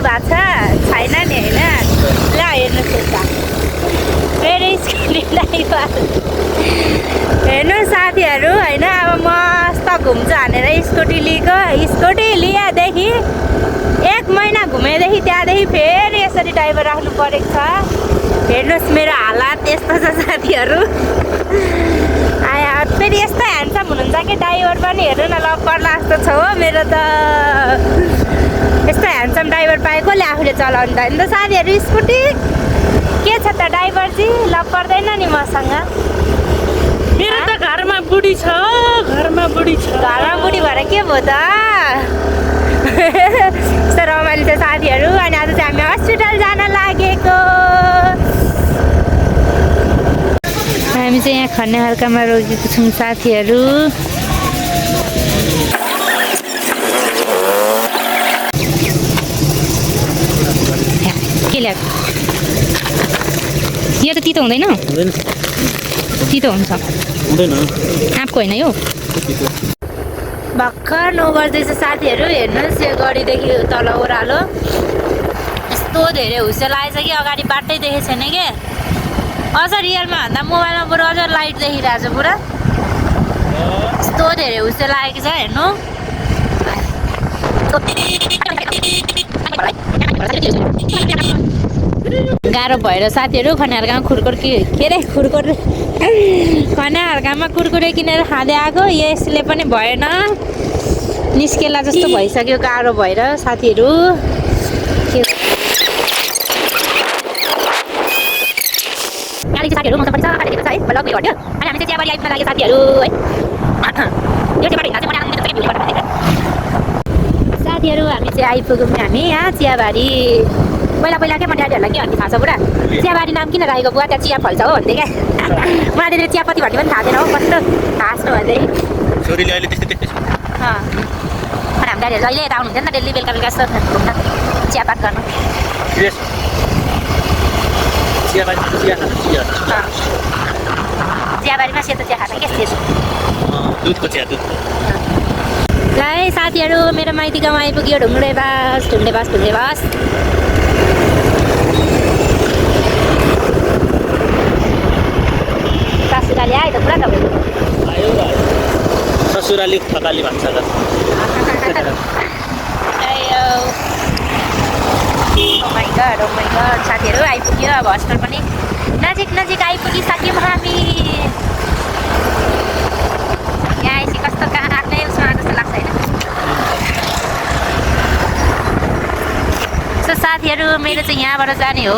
भएको छैन नि होइन। ल हेर्नुहोस् त मेरो स्कुटी ड्राइभर हेर्नु साथीहरू होइन। अब मस्त घुम्छु भनेर स्कुटी लिएको, स्कुटी लिएदेखि 1 महिना घुमेदेखि त्यहाँदेखि फेरि यसरी ड्राइभर राख्नु परेको छ। हेर्नुहोस् मेरो हालत यस्तो छ साथीहरू। आया फेरि यस्तो ह्यान्डसम हुनुहुन्छ कि ड्राइभर पनि हेर्नु न लक्कर्ला जस्तो छ हो मेरो त। यस्तो ह्यान्डसम ड्राइभर पाए कसले आफूले चलाउनु त होइन त साथीहरू। स्कुटी के छ त ड्राइभरजी लक्कर्दैन नि मसँग। मेरो त घरमा बुढी छ, घरमा बुढी छ। घरमा बुढी भएर के भयो त। यस्तो रमाइलो छ साथीहरू। अनि आज चाहिँ हामी हस्पिटल जान लागेको। हामी चाहिँ यहाँ खन्नेहर्कामा रोकेको छौँ साथीहरू। के ल्याएको यो त तितो हुँदैन? तितो हुन्छ आँपको होइन यो। भर्खर नो गर्दैछ साथीहरू। हेर्नुहोस् यो गाडीदेखि तल ओह्रालो यस्तो धेरै हुस्से लागेछ कि अगाडि बाटै देखेको छैन के। अझ रियलमा भन्दा मोबाइलमा बरु अझ लाइट देखिरहेको छ पुरा। यस्तो धेरै हुस्से लागेको छ हेर्नु। गाह्रो भएर साथीहरू खनाहर्कामा के अरे खनाहर्कामा कुरकुरे किनेर खाँदै आएको। यसले पनि भएन, निस्केला जस्तो भइसक्यो गाह्रो भएर साथीहरू। गाडी साथीहरू मौसम पनि छ देखेको छ है। बल्ल उयो हट्यो अनि हामी चाहिँ चियाबारी आइपुग्न लाग्यो साथीहरू है। यो चियाबारी चाहिँ मलाई आउनु सक्यो भ्यूबाट साथीहरू। हामी चाहिँ आइपुग्यौँ हामी यहाँ चियाबारी। पहिला क्या म ड्याडीहरूलाई के भन्ने थाहा छ पुरा, चियाबारी नाम किन राखेको बुवा त्यहाँ चिया फल्छ हो भन्थे क्या। मलाई त्यति चियापत्ती भन्ने पनि थाहा थिएन हो कस्तो हाँस्नु भन्दै। छोरीले अहिले त्यस्तै अनि हामी ड्याडीहरू अहिले यता आउनुहुन्थ्यो नि त डेली बेलुका यस्तो घुम्न चियापात गर्नु। चियाबारीमा सेतो चिया खाँदा के दुधको चिया दुध। ल है साथीहरू मेरो माइती गाउँ आइपुग्यो। ढुङ्ग्रे बास ससुराली आयो त पुरा तपाईँको ससुराली थकाली भन्छ त। ओ माइ गड साथीहरू आइपुग्यो। अब हस्पिटल पनि नजिक आइपुगिसक्यौँ हामी। यहाँ आएपछि कस्तो कहाँ आफ्नै उसमा जस्तो लाग्छ होइन। सो साथीहरू मेरो चाहिँ यहाँबाट जाने हो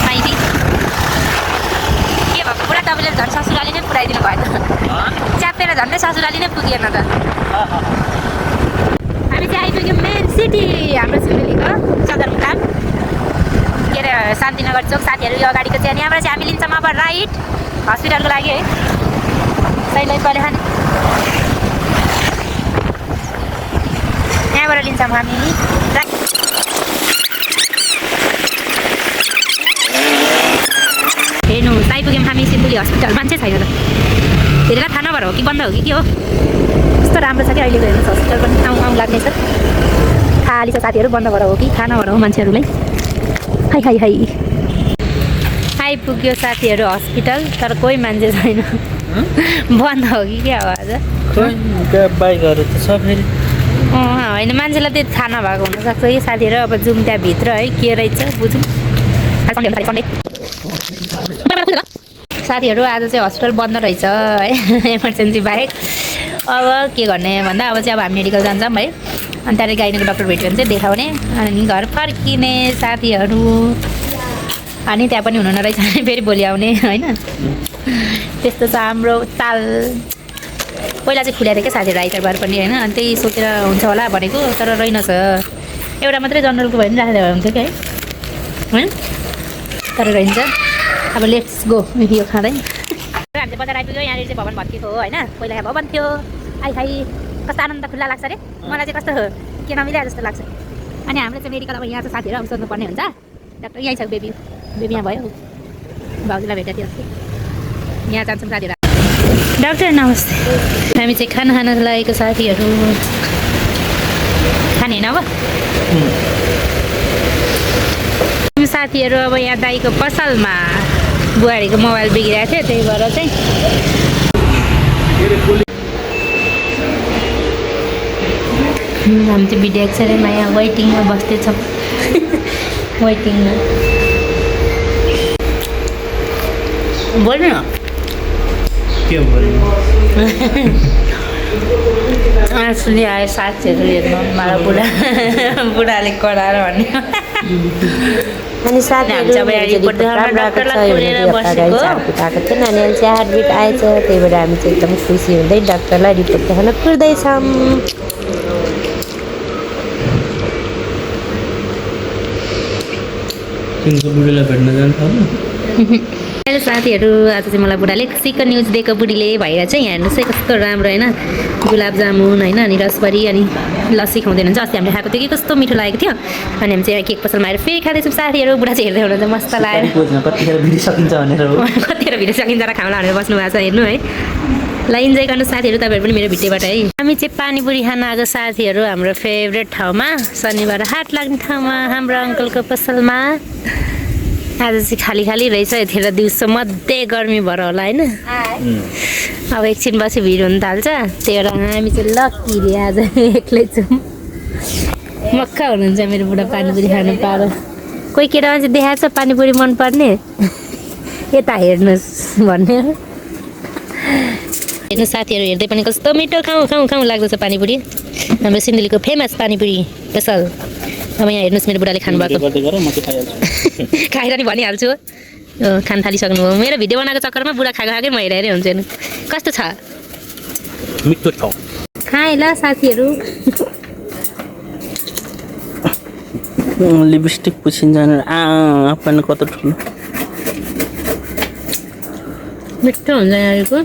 माइती। के भएको पुरा तपाईँले झन् ससुराली नै पुऱ्याइदिनु भयो त। च्यापेर झन्डै ससुराली नै पुगेन त। हामी चाहिँ आइपुग्यौँ मेन सिटी हाम्रो सिलगढीको सदरमुकाम के अरे शान्तिनगर चोक साथीहरू। यो अगाडिको चाहिँ यहाँबाट चाहिँ हामी लिन्छौँ अब राइट हस्पिटलको लागि है। सही पहिले खाने यहाँबाट लिन्छौँ हामी। हेर्नुहोस् आइपुग्यौँ हामी सिलगढी हस्पिटल। मान्छे छैन त धेरै थाहा नभएर हो कि बन्द हो कि के हो। कस्तो राम्रो छ कि अहिलेको हेर्नुहोस् हस्पिटल पनि आउँ लाग्ने छ। खाली छ साथीहरू बन्द भएर हो कि थाहा नभएर हो मान्छेहरूलाई। हाई आइपुग्यो साथीहरू हस्पिटल तर कोही मान्छे छैन। बन्द हो कि क्या हो आज। बाइकहरू त छ फेरि। होइन मान्छेलाई त्यति थाहा नभएको हुनसक्छ कि साथीहरू। अब जाउँ त्यहाँभित्र है के रहेछ बुझौँ। साथीहरू आज चाहिँ हस्पिटल बन्द रहेछ है इमर्जेन्सी बाहेक। अब के गर्ने भन्दा अब चाहिँ अब हामी मेडिकल जान्छौँ है। अनि त्यहाँदेखि गाइनेको डक्टर भेट्यो भने चाहिँ देखाउने अनि घर फर्किने साथीहरू। अनि त्यहाँ पनि हुनु नरहेछ भने फेरि भोलि आउने होइन। त्यस्तो छ हाम्रो ताल। पहिला चाहिँ खुल्याएको थियो क्या साथीहरू आइतबार पनि होइन। अनि त्यही सोचेर हुन्छ होला भनेको तर रहेनछ। एउटा मात्रै जनरलको भयो भने राखेर हुन्थ्यो कि है होइन तर रहन्छ। अब लेट्स गो यो खाँदै। हामी चाहिँ बजार आइपुग्यो। यहाँनिर चाहिँ भवन भत्किएको हो होइन। पहिला यहाँ भवन थियो। आइ कस्तो आनन्द खुल्ला लाग्छ अरे। मलाई चाहिँ कस्तो के नमिले जस्तो लाग्छ। अनि हाम्रो चाहिँ मेडिकल अब यहाँ चाहिँ साथीहरू अब सोध्नुपर्ने हुन्छ। डाक्टर यहीँ छ बेबी यहाँ भयो भाउजूलाई भेटेको थियो अस्ति। यहाँ जान्छौँ साथीहरू। डाक्टर नमस्ते। हामी चाहिँ खाना खानको लागेको साथीहरू। खाने होइन अब साथीहरू अब यहाँ दाईको पसलमा बुहारीको मोबाइल बिग्रिरहेको थियो त्यही भएर चाहिँ हामी चाहिँ भिडियो एक्सरेमा यहाँ वेटिङमा बस्दैछौँ वेटिङमा बोल्नु न के भन्नु आँसुले आयो साथीहरू हेर्नु मलाई बुढाले कराएर भन्ने अनि साथीहरू उठाएको थियो नानीहरू चाहिँ हार्टबिट आएछ त्यही भएर हामी चाहिँ एकदम खुसी हुँदै डाक्टरलाई रिपोर्ट देखाउन कुर्दैछौँ तिनको बुढीलाई भेट्न जान्छ होला हेलो साथीहरू आज चाहिँ मलाई बुढाले खुसीको न्युज दिएको बुढीले भएर चाहिँ यहाँ हेर्नुहोस् है कस्तो राम्रो होइन गुलाब जामुन होइन अनि रसबरी अनि लस्सी खुवाउँदै हुनुहुन्छ अस्ति हामीले खाएको थियो कि कस्तो मिठो लागेको थियो अनि हामी चाहिँ यहाँ केक पसलमा आएर फेरि खाँदैछौँ साथीहरू बुढा चाहिँ हेर्दै हुनुहुन्छ मस्त लाग्यो कतिखेर भिडियो सकिन्छ भनेर हो कतिखेर भिडियो सकिन्छ र खाउँला भनेर बस्नु भएको छ हेर्नु है ल इन्जोय गर्नु साथीहरू तपाईँहरू पनि मेरो भिडियोबाट है हामी चाहिँ पानीपुरी खान आएको साथीहरू हाम्रो फेभरेट ठाउँमा शनिबार हाट लाग्ने ठाउँमा हाम्रो अङ्कलको पसलमा आज चाहिँ खाली खाली रहेछ यतिखेर दिउँसो मध्ये गर्मी भएर होला होइन अब एकछिन पछि भिड हुन थाल्छ त्यही भएर हामी चाहिँ लक्कीले आज एक्लै छौँ मक्का हुनुहुन्छ मेरो बुढा पानीपुरी खानु पाएर कोही केटा मान्छे देखाएको छ पानीपुरी मनपर्ने यता हेर्नुहोस् भन्ने हेर्नु साथीहरू हेर्दै पनि कस्तो मिठो खाउँ खाउँ खाउँ लाग्दछ पानीपुरी हाम्रो सिन्धुलीको फेमस पानीपुरी पसल अब यहाँ हेर्नुहोस् मेरो बुढाले खानुभएको खाएर नि भनिहाल्छु खान थालिसक्नु हो मेरो भिडियो बनाएको चक्करमा बुढा खाएको खाएकै म हेरेरै हुन्छ हेर्नु कस्तो छ मिठो छ खाएँ ल साथीहरू लिपस्टिक पुछिन्छ आफ्नो कस्तो ठुलो मिठो हुन्छ यहाँको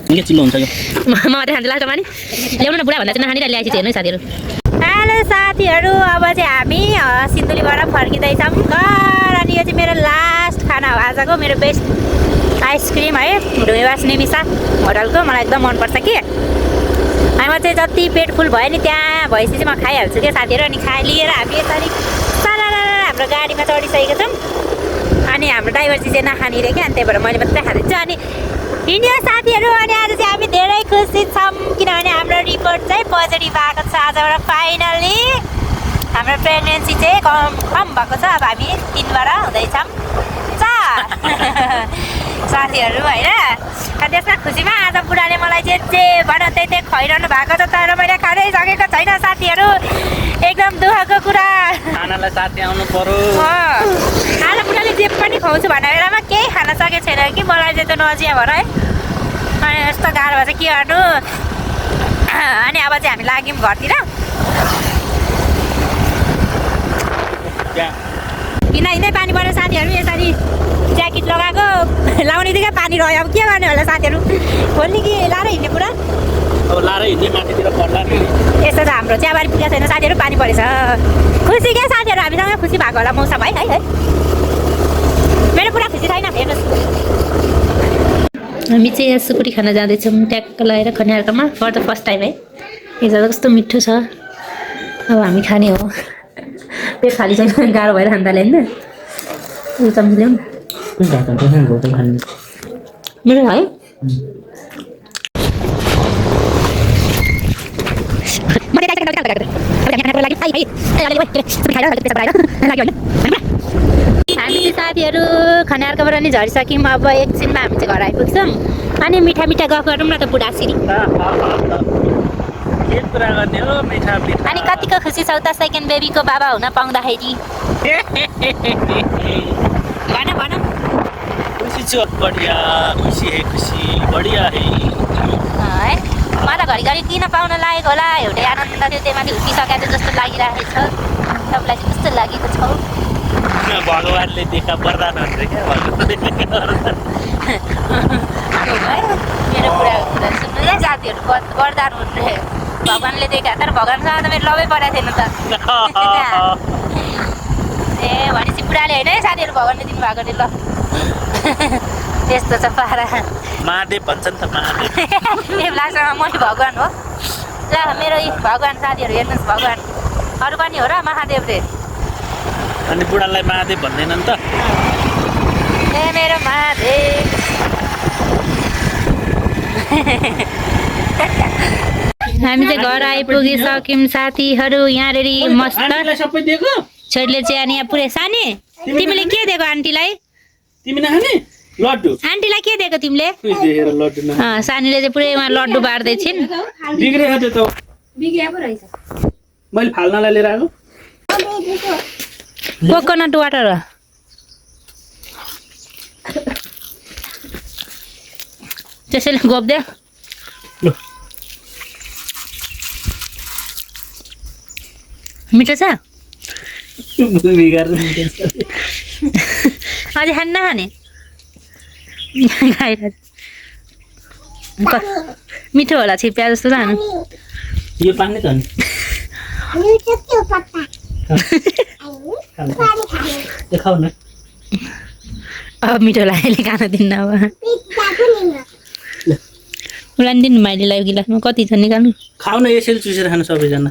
के चिल्लो हुन्छ यो म मात्रै खान्छु लास्टमा नि ल्याउनु न बुढा भन्दा चाहिँ नखानेर ल्याएपछि चाहिँ हेर्नु साथीहरू हेलो साथीहरू अब चाहिँ हामी सिन्धुलीबाट फर्किँदैछौँ घर अनि यो चाहिँ मेरो लास्ट खाना हो आजको मेरो बेस्ट आइसक्रिम है ढुङ्गेवास निमिसा होटलको मलाई एकदम मनपर्छ कि अनि म चाहिँ जति पेट फुल भयो नि त्यहाँ भएपछि चाहिँ म खाइहाल्छु क्या साथीहरू अनि लिएर हामी यसरी सारा हाम्रो गाडीमा चढिसकेको छौँ अनि हाम्रो ड्राइभर चाहिँ नखाने रे क्या अनि त्यही भएर मैले मात्रै खाँदैछु अनि हिँड्यो साथीहरू अनि आज चाहिँ हामी धेरै खुसी छौँ किनभने हाम्रो रिपोर्ट चाहिँ पोजिटिभ आएको छ आजबाट फाइनल्ली हाम्रो प्रेग्नेन्सी चाहिँ कम भएको छ अब हामी 3बाट हुँदैछौँ साथीहरू होइन अनि त्यसमा खुसीमा आज बुढाले मलाई जे भन त्यही खुवाइरहनु भएको छ तर मैले खानै सकेको छैन साथीहरू एकदम दुःखको कुरा खानालाई साथी आउनु पर्यो आज बुढाले जे पनि खुवाउँछु भन्ने बेलामा केही खान सकेको छैन कि मलाई चाहिँ त्यो नजिया भएर है अनि यस्तो गाह्रो भएछ के गर्नु अनि अब चाहिँ हामी लाग्यौँ घरतिर हिँड्दै पानी पऱ्यो साथीहरू यसरी ज्याकेट लगाएको लाउने दिकै पानी रह्यो अब के गर्ने होला साथीहरू खोल्ने कि लाएर हिँड्ने पुरा अब लाएर हिँड्ने माथितिर पर्ला नि यस्तो त हाम्रो चियाबारी पुगेको छैन साथीहरू पानी परेछ खुसी क्या साथीहरू हामीसँग खुसी भएको होला मौसम है मेरो पुरा खुसी छैन हेर्नुहोस् हामी चाहिँ यहाँ सुकुटी खान जाँदैछौँ ट्याक्क लगाएर खनियार्कामा फर द फर्स्ट टाइम है हिजो त कस्तो मिठो छ अब हामी खाने हो पेट खाली छैन गाह्रो भएर खाँदाले होइन उयो चम्ची ल्याउँ मेरो है हामी चाहिँ साथीहरू खनियार्काबाट नि झरिसक्यौँ अब एकछिनमा हामी चाहिँ घर आइपुग्छौँ अनि मिठा मिठा गफ गरौँ न त बुढासिरी अनि कतिको खुसी छौ त सेकेन्ड बेबीको बाबा हुन पाउँदाखेरि भन भन खुसी छु बढिया खुसी बढिया है मलाई घरिघरि किन पाउन लागेको होला एउटै आनन्द थियो त्यही माथि हुर्किसकेको जस्तो लागिरहेको छ तपाईँलाई चाहिँ कस्तो लागेको छ भगवान्ले देखा वरदान हुन्छ क्या मेरो कुराको कुरा सुन्नु है साथीहरू वरदान हुने भगवान्ले देखा तर भगवान्सँग त मेरो लभै परेको थिएन त ए भनेपछि बुढाले होइन है साथीहरू भगवान्ले दिनुभएको नि ल त्यस्तो छ पारा महादेव भन्छन् त महादेव ए लास्टमा म भगवान् हो ल मेरो यी भगवान् साथीहरू हेर्नुहोस् भगवान् अरू पनि हो र महादेव रे अनि बुढालाई महादेव भन्दैन नि त ए मेरो महादेव हामी चाहिँ घर आइपुगिसक्यौँ साथीहरू यहाँनिर मस्त आन्टीलाई सबै दिएको छोरीले चाहिँ अनि यहाँ पुरै सानी तिमीले के दिएको आन्टीलाई तिमी नखाने लड्डु आन्टीलाई के दिएको तिमीले देखेर लड्डु न सानीले चाहिँ पुरै उहाँ लड्डु बार्दै छिन् बिग्रेको त्यो त मैले फाल्नलाई लिएर आएको कोकोनट वाटर त्यसैले गोप्दै ल मिठो छ बिगार अझै खान्न खाने मिठो होला छिप्या जस्तो त खानु यो पानी त देखाउ न अब मिठो लाग्यो खान दिन्न अब उसलाई नि दिनु मैले लाग्यो गिलासमा कति छ निकाल्नु खाऊ न यसरी चुसेर खानु सबैजना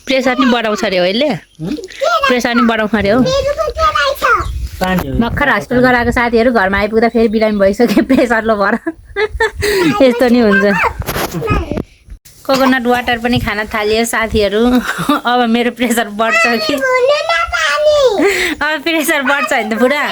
प्रेसर नि बढाउँछ अरे हो यसले प्रेसर नि बढाउँछ अरे हो भर्खर हस्पिटल गराएको साथीहरू घरमा आइपुग्दा फेरि बिरामी भइसक्यो प्रेसर लो भएर यस्तो नि हुन्छ कोकोनट वाटर पनि खान थालियो साथीहरू अब मेरो प्रेसर बढ्छ कि अब प्रेसर बढ्छ होइन त पुरा